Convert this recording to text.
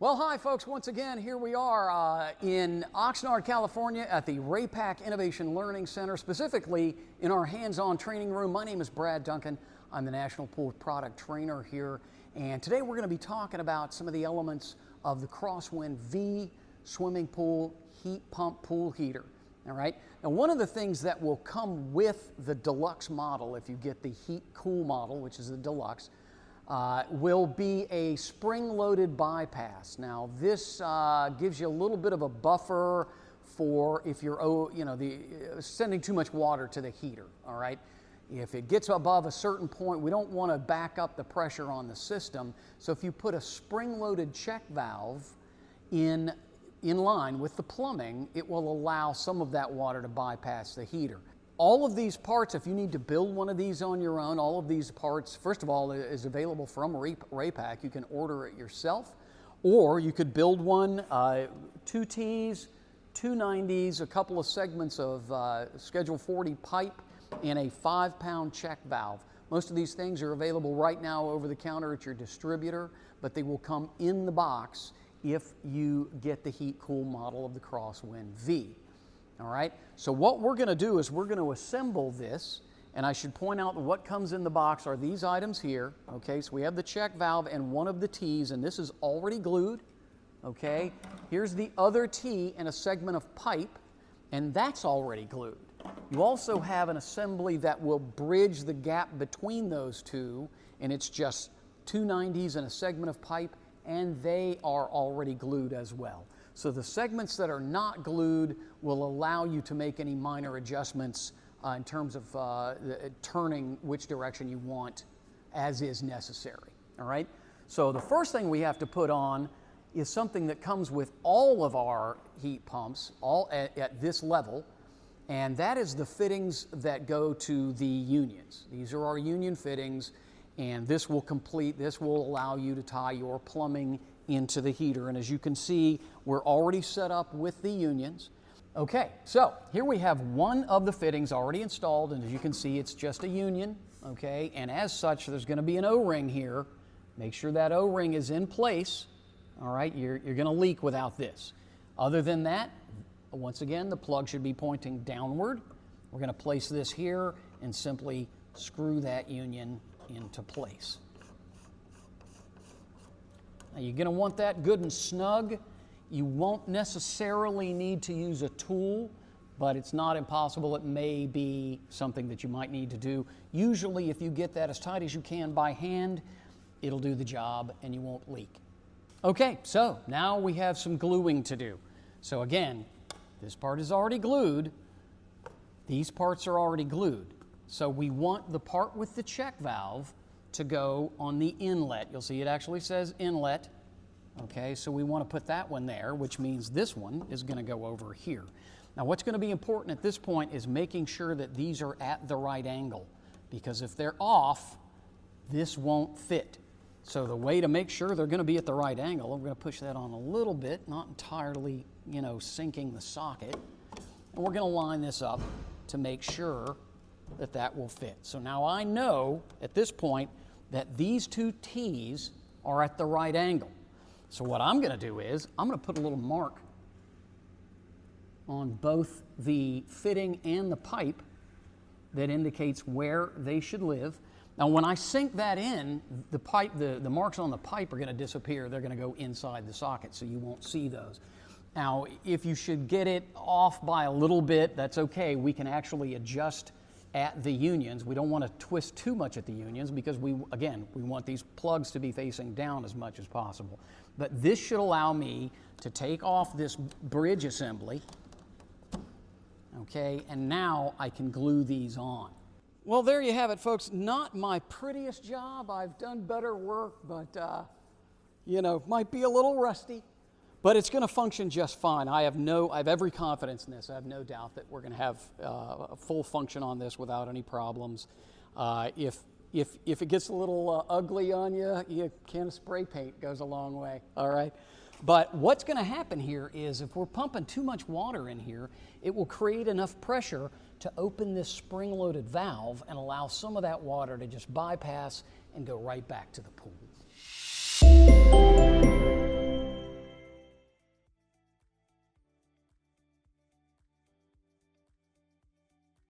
Well, hi folks, once again, here we are in Oxnard, California at the Raypak Innovation Learning Center, specifically in our hands-on training room. My name is Brad Duncan. I'm the National Pool Product Trainer here, and today we're going to be talking about some of the elements of the Crosswind V swimming pool heat pump pool heater. All right. Now, one of the things that will come with the deluxe model, if you get the heat cool model, which is the deluxe, will be a spring-loaded bypass. Now, this gives you a little bit of a buffer for if you're, sending too much water to the heater. All right. If it gets above a certain point, we don't want to back up the pressure on the system. So if you put a spring-loaded check valve in line with the plumbing, it will allow some of that water to bypass the heater. All of these parts, if you need to build one of these on your own, all of these parts, first of all, is available from Raypak. You can order it yourself, or you could build one, 2 T's, 2 90s, a couple of segments of Schedule 40 pipe, and a 5-pound check valve. Most of these things are available right now over the counter at your distributor, but they will come in the box if you get the heat cool model of the Crosswind V. All right, so what we're going to do is we're going to assemble this, and I should point out that what comes in the box are these items here. Okay, so we have the check valve and one of the T's, and this is already glued. Okay, here's the other T and a segment of pipe, and that's already glued. You also have an assembly that will bridge the gap between those two, and it's just 2 90s and a segment of pipe, and they are already glued as well. So the segments that are not glued will allow you to make any minor adjustments in terms of turning which direction you want as is necessary. All right? So the first thing we have to put on is something that comes with all of our heat pumps, all at this level, and that is the fittings that go to the unions. These are our union fittings, and this will allow you to tie your plumbing into the heater. And as you can see, we're already set up with the unions. Okay, so here we have one of the fittings already installed, and as you can see, it's just a union, okay? And as such, there's gonna be an O-ring here. Make sure that O-ring is in place, all right? You're gonna leak without this. Other than that, once again, the plug should be pointing downward. We're gonna place this here and simply screw that union into place. Now you're going to want that good and snug. You won't necessarily need to use a tool, but it's not impossible. It may be something that you might need to do. Usually if you get that as tight as you can by hand, it'll do the job and you won't leak. Okay, so now we have some gluing to do. So again, this part is already glued. These parts are already glued. So we want the part with the check valve to go on the inlet. You'll see it actually says inlet. Okay, so we want to put that one there, which means this one is going to go over here. Now what's going to be important at this point is making sure that these are at the right angle, because if they're off, this won't fit. So the way to make sure they're going to be at the right angle, I'm going to push that on a little bit, not entirely, sinking the socket. And we're going to line this up to make sure that that will fit. So now I know at this point that these 2 T's are at the right angle. So what I'm going to do is I'm going to put a little mark on both the fitting and the pipe that indicates where they should live. Now when I sink that in, the pipe, the marks on the pipe are going to disappear. They're going to go inside the socket, so you won't see those. Now if you should get it off by a little bit, that's okay. We can actually adjust at the unions. We don't want to twist too much at the unions because we want these plugs to be facing down as much as possible. But this should allow me to take off this bridge assembly, okay, and now I can glue these on. Well, there you have it, folks. Not my prettiest job. I've done better work, but might be a little rusty. But it's going to function just fine. I have every confidence in this. I have no doubt that we're going to have a full function on this without any problems. If it gets a little ugly on you, a can of spray paint goes a long way. All right. But what's going to happen here is if we're pumping too much water in here, it will create enough pressure to open this spring-loaded valve and allow some of that water to just bypass and go right back to the pool.